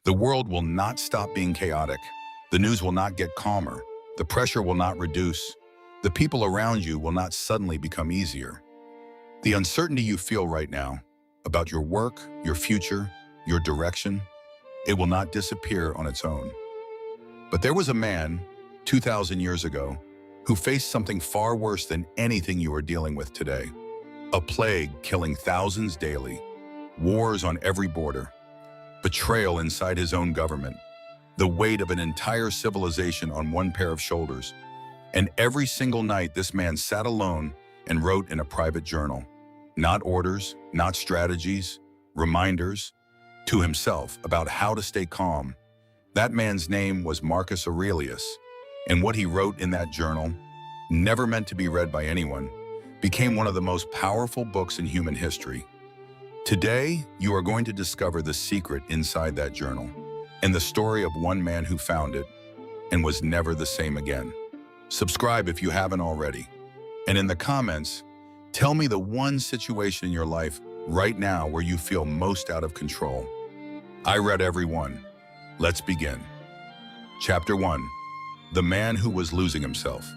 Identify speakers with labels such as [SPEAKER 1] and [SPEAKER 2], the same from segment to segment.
[SPEAKER 1] The world will not stop being chaotic. The news will not get calmer. The pressure will not reduce. The people around you will not suddenly become easier. The uncertainty you feel right now about your work, your future, your direction, it will not disappear on its own. But there was a man, 2,000 years ago, who faced something far worse than anything you are dealing with today. A plague killing thousands daily, wars on every border, betrayal inside his own government, the weight of an entire civilization on one pair of shoulders. And every single night this man sat alone and wrote in a private journal. Not orders, not strategies, reminders to himself about how to stay calm. That man's name was Marcus Aurelius, and what he wrote in that journal, never meant to be read by anyone, became one of the most powerful books in human history. Today, you are going to discover the secret inside that journal and the story of one man who found it and was never the same again. Subscribe if you haven't already. And in the comments, tell me the one situation in your life right now where you feel most out of control. I read every one. Let's begin. Chapter 1. The Man Who Was Losing Himself.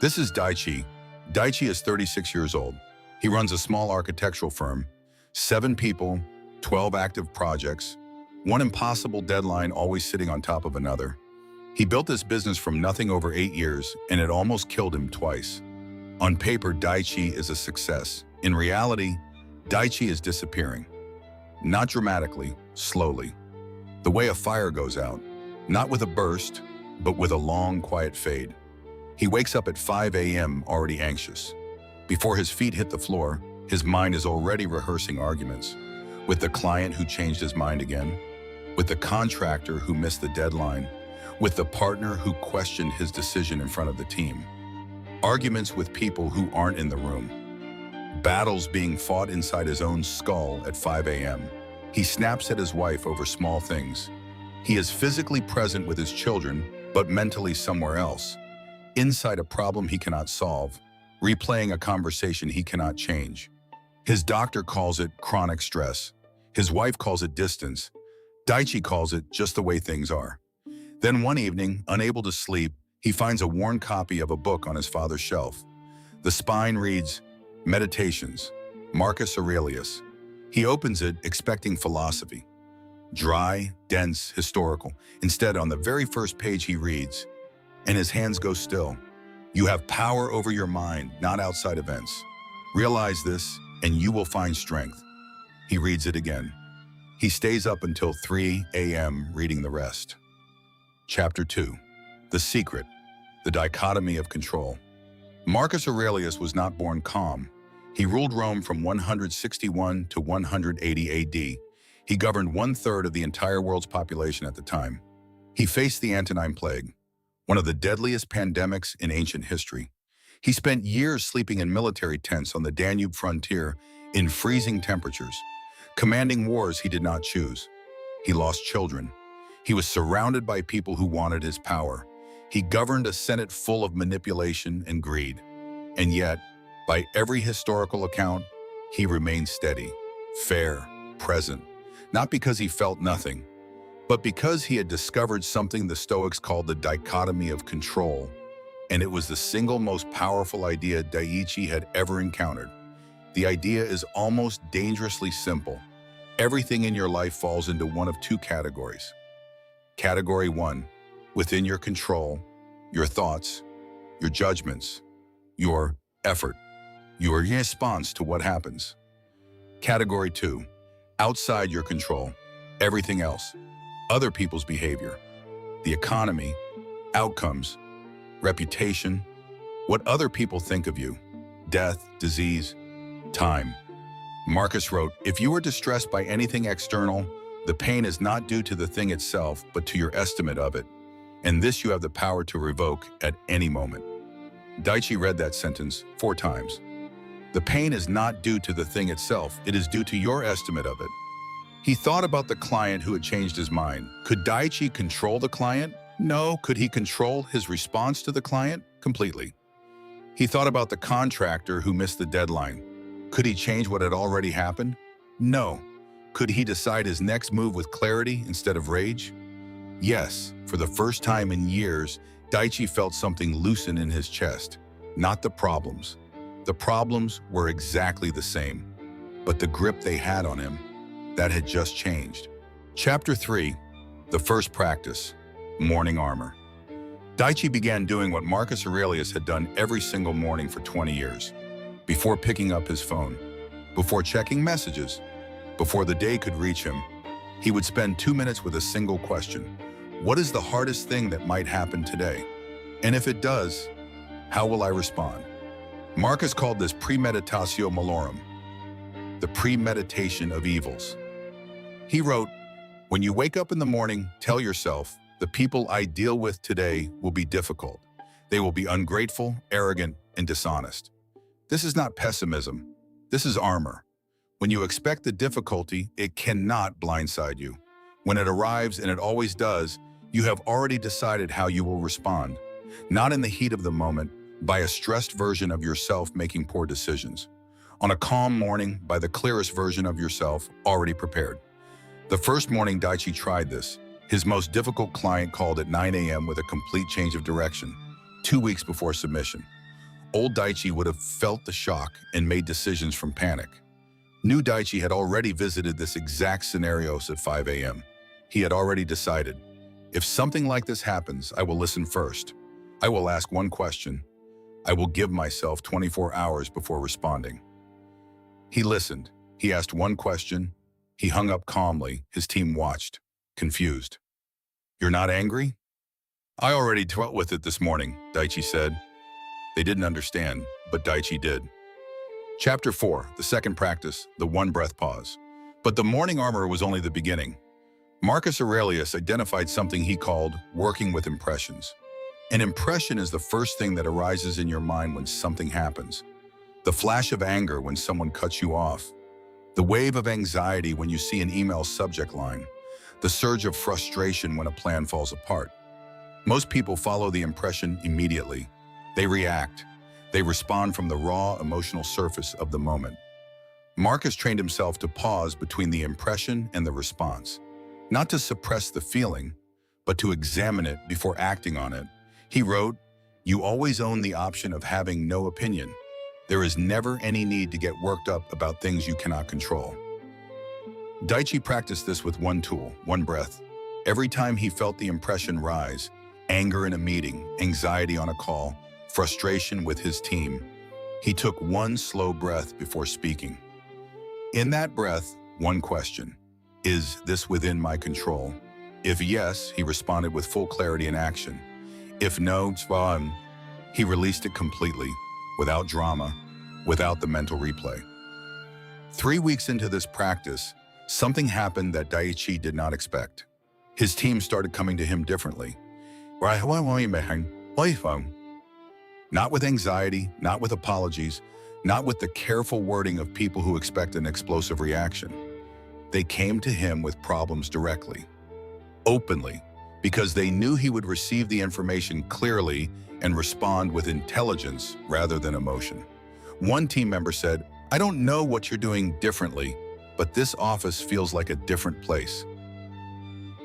[SPEAKER 1] This is Daichi. Daichi is 36 years old. He runs a small architectural firm, 7 people, 12 active projects, one impossible deadline always sitting on top of another. He built this business from nothing over 8 years, and it almost killed him twice. On paper, Daichi is a success. In reality, Daichi is disappearing. Not dramatically, slowly. The way a fire goes out, not with a burst, but with a long, quiet fade. He wakes up at 5 a.m. already anxious. Before his feet hit the floor, his mind is already rehearsing arguments. With the client who changed his mind again, with the contractor who missed the deadline, with the partner who questioned his decision in front of the team. Arguments with people who aren't in the room. Battles being fought inside his own skull at 5 a.m. He snaps at his wife over small things. He is physically present with his children, but mentally somewhere else. Inside a problem he cannot solve, replaying a conversation he cannot change. His doctor calls it chronic stress. His wife calls it distance. Daichi calls it just the way things are. Then one evening, unable to sleep, he finds a worn copy of a book on his father's shelf. The spine reads, Meditations, Marcus Aurelius. He opens it expecting philosophy. Dry, dense, historical. Instead, on the very first page he reads, and his hands go still. You have power over your mind, not outside events. Realize this, and you will find strength. He reads it again. He stays up until 3 a.m. reading the rest. Chapter 2. The Secret. The Dichotomy of Control. Marcus Aurelius was not born calm. He ruled Rome from 161 to 180 AD. He governed 1/3 of the entire world's population at the time. He faced the Antonine Plague, one of the deadliest pandemics in ancient history. He spent years sleeping in military tents on the Danube frontier in freezing temperatures, commanding wars he did not choose. He lost children. He was surrounded by people who wanted his power. He governed a Senate full of manipulation and greed. And yet, by every historical account, he remained steady, fair, present, not because he felt nothing, but because he had discovered something the Stoics called the dichotomy of control, and it was the single most powerful idea Daichi had ever encountered. The idea is almost dangerously simple. Everything in your life falls into one of 2 categories. Category 1, within your control, your thoughts, your judgments, your effort, your response to what happens. Category 2, outside your control, everything else, other people's behavior, the economy, outcomes, reputation, what other people think of you, death, disease, time. Marcus wrote, if you are distressed by anything external, the pain is not due to the thing itself, but to your estimate of it. And this you have the power to revoke at any moment. Daichi read that sentence 4 times. The pain is not due to the thing itself, it is due to your estimate of it. He thought about the client who had changed his mind. Could Daichi control the client? No. Could he control his response to the client? Completely. He thought about the contractor who missed the deadline. Could he change what had already happened? No. Could he decide his next move with clarity instead of rage? Yes, for the first time in years, Daichi felt something loosen in his chest. Not the problems. The problems were exactly the same, but the grip they had on him, that had just changed. Chapter 3, the first practice, morning armor. Daichi began doing what Marcus Aurelius had done every single morning for 20 years. Before picking up his phone, before checking messages, before the day could reach him, he would spend 2 minutes with a single question. What is the hardest thing that might happen today? And if it does, how will I respond? Marcus called this premeditatio malorum, the premeditation of evils. He wrote, when you wake up in the morning, tell yourself, the people I deal with today will be difficult. They will be ungrateful, arrogant, and dishonest. This is not pessimism. This is armor. When you expect the difficulty, it cannot blindside you. When it arrives, and it always does, you have already decided how you will respond. Not in the heat of the moment, by a stressed version of yourself making poor decisions. On a calm morning, by the clearest version of yourself already prepared. The first morning Daichi tried this. His most difficult client called at 9 a.m. with a complete change of direction, 2 weeks before submission. Old Daichi would have felt the shock and made decisions from panic. New Daichi had already visited this exact scenario at 5 a.m. He had already decided, if something like this happens, I will listen first. I will ask one question. I will give myself 24 hours before responding. He listened. He asked one question. He hung up calmly. His team watched, confused. You're not angry? I already dealt with it this morning, Daichi said. They didn't understand, but Daichi did. Chapter 4, the second practice, the one breath pause. But the morning armor was only the beginning. Marcus Aurelius identified something he called working with impressions. An impression is the first thing that arises in your mind when something happens. The flash of anger when someone cuts you off. The wave of anxiety when you see an email subject line. The surge of frustration when a plan falls apart. Most people follow the impression immediately. They react. They respond from the raw emotional surface of the moment. Marcus trained himself to pause between the impression and the response. Not to suppress the feeling, but to examine it before acting on it. He wrote, "You always own the option of having no opinion. There is never any need to get worked up about things you cannot control." Daichi practiced this with one tool, one breath. Every time he felt the impression rise, anger in a meeting, anxiety on a call, frustration with his team, he took one slow breath before speaking. In that breath, one question. Is this within my control? If yes, he responded with full clarity and action. If no, he released it completely, without drama, without the mental replay. 3 weeks into this practice, something happened that Daichi did not expect. His team started coming to him differently. Not with anxiety, not with apologies, not with the careful wording of people who expect an explosive reaction. They came to him with problems directly, openly, because they knew he would receive the information clearly and respond with intelligence rather than emotion. One team member said, "I don't know what you're doing differently, but this office feels like a different place."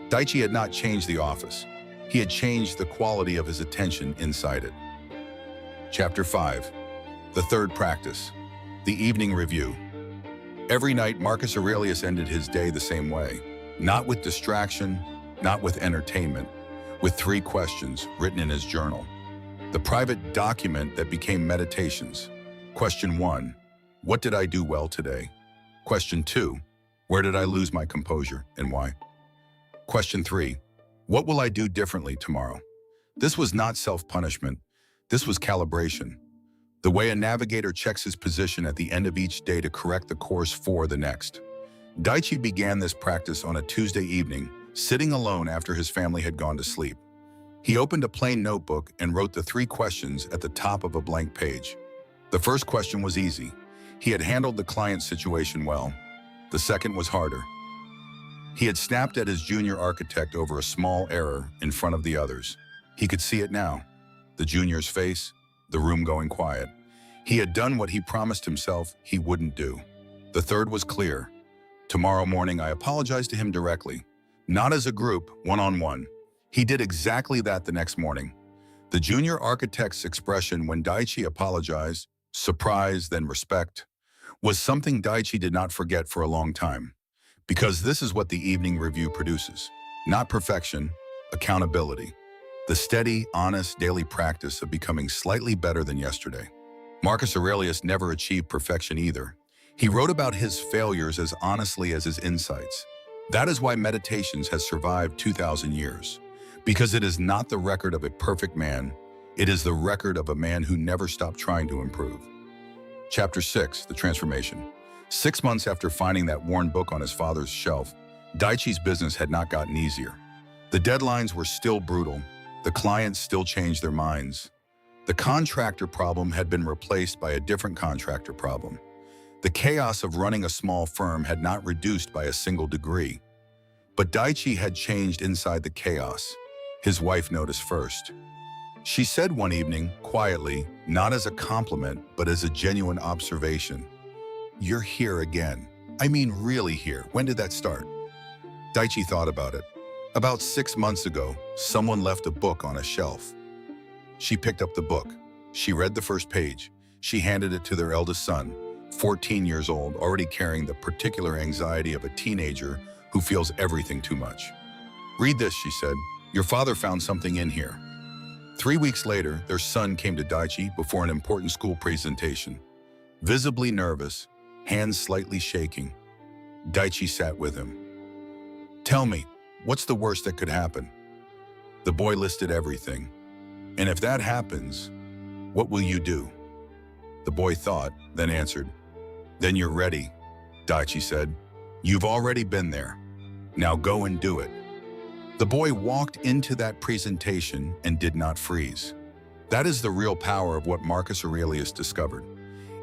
[SPEAKER 1] Daichi had not changed the office. He had changed the quality of his attention inside it. Chapter 5, the third practice, the evening review. Every night, Marcus Aurelius ended his day the same way. Not with distraction, not with entertainment, with 3 questions written in his journal. The private document that became meditations. Question 1, what did I do well today? Question 2, where did I lose my composure and why? Question 3, what will I do differently tomorrow? This was not self-punishment. This was calibration. The way a navigator checks his position at the end of each day to correct the course for the next. Daichi began this practice on a Tuesday evening, sitting alone after his family had gone to sleep. He opened a plain notebook and wrote the 3 questions at the top of a blank page. The first question was easy. He had handled the client's situation well. The second was harder. He had snapped at his junior architect over a small error in front of the others. He could see it now. The junior's face, the room going quiet. He had done what he promised himself he wouldn't do. The third was clear. Tomorrow morning, I apologize to him directly, not as a group, one-on-one. He did exactly that the next morning. The junior architect's expression when Daichi apologized, surprise, then respect, was something Daichi did not forget for a long time. Because this is what the evening review produces. Not perfection, accountability. The steady, honest, daily practice of becoming slightly better than yesterday. Marcus Aurelius never achieved perfection either. He wrote about his failures as honestly as his insights. That is why Meditations has survived 2,000 years. Because it is not the record of a perfect man, it is the record of a man who never stopped trying to improve. Chapter 6, The Transformation. 6 months after finding that worn book on his father's shelf, Daichi's business had not gotten easier. The deadlines were still brutal. The clients still changed their minds. The contractor problem had been replaced by a different contractor problem. The chaos of running a small firm had not reduced by a single degree. But Daichi had changed inside the chaos. His wife noticed first. She said one evening, quietly, not as a compliment, but as a genuine observation, "You're here again. I mean, really here. When did that start?" Daichi thought about it. About 6 months ago, someone left a book on a shelf. She picked up the book. She read the first page. She handed it to their eldest son, 14 years old, already carrying the particular anxiety of a teenager who feels everything too much. "Read this," she said. "Your father found something in here." 3 weeks later, their son came to Daichi before an important school presentation. Visibly nervous, hands slightly shaking, Daichi sat with him. "Tell me, what's the worst that could happen?" The boy listed everything. "And if that happens, what will you do?" The boy thought, then answered, "Then you're ready," Daichi said. "You've already been there. Now go and do it." The boy walked into that presentation and did not freeze. That is the real power of what Marcus Aurelius discovered.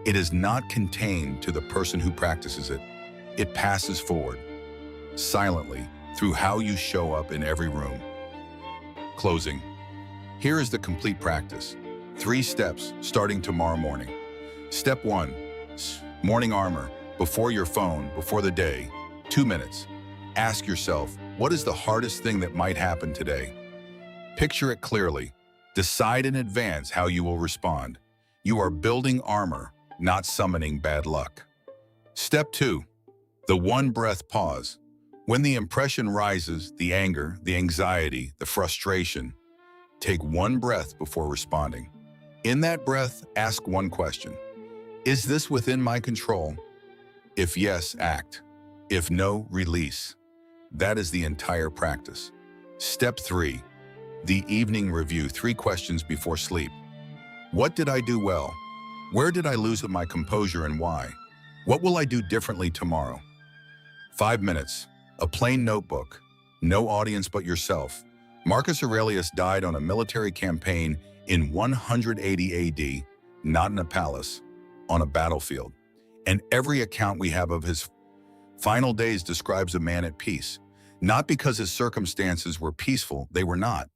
[SPEAKER 1] It is not contained to the person who practices it. It passes forward, silently, through how you show up in every room. Closing. Here is the complete practice. 3 steps starting tomorrow morning. Step 1. Morning armor. Before your phone, before the day. 2 minutes. Ask yourself, what is the hardest thing that might happen today? Picture it clearly. Decide in advance how you will respond. You are building armor, not summoning bad luck. Step 2. The 1 breath pause. When the impression rises, the anger, the anxiety, the frustration, take 1 breath before responding. In that breath, ask 1 question. Is this within my control? If yes, act. If no, release. That is the entire practice. Step 3. The evening review. 3 questions before sleep. What did I do well? Where did I lose my composure and why? What will I do differently tomorrow? 5 minutes. A plain notebook. No audience but yourself. Marcus Aurelius died on a military campaign in 180 AD, not in a palace, on a battlefield. And every account we have of his final days describes a man at peace. Not because his circumstances were peaceful, they were not,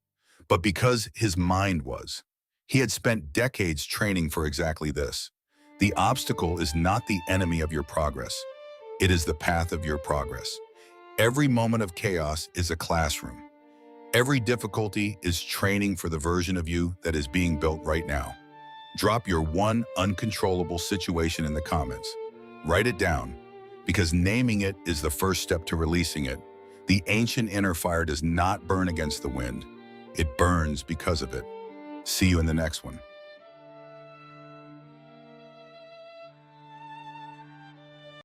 [SPEAKER 1] but because his mind was. He had spent decades training for exactly this. The obstacle is not the enemy of your progress. It is the path of your progress. Every moment of chaos is a classroom. Every difficulty is training for the version of you that is being built right now. Drop your 1 uncontrollable situation in the comments. Write it down, because naming it is the first step to releasing it. The ancient inner fire does not burn against the wind. It burns because of it. See you in the next one.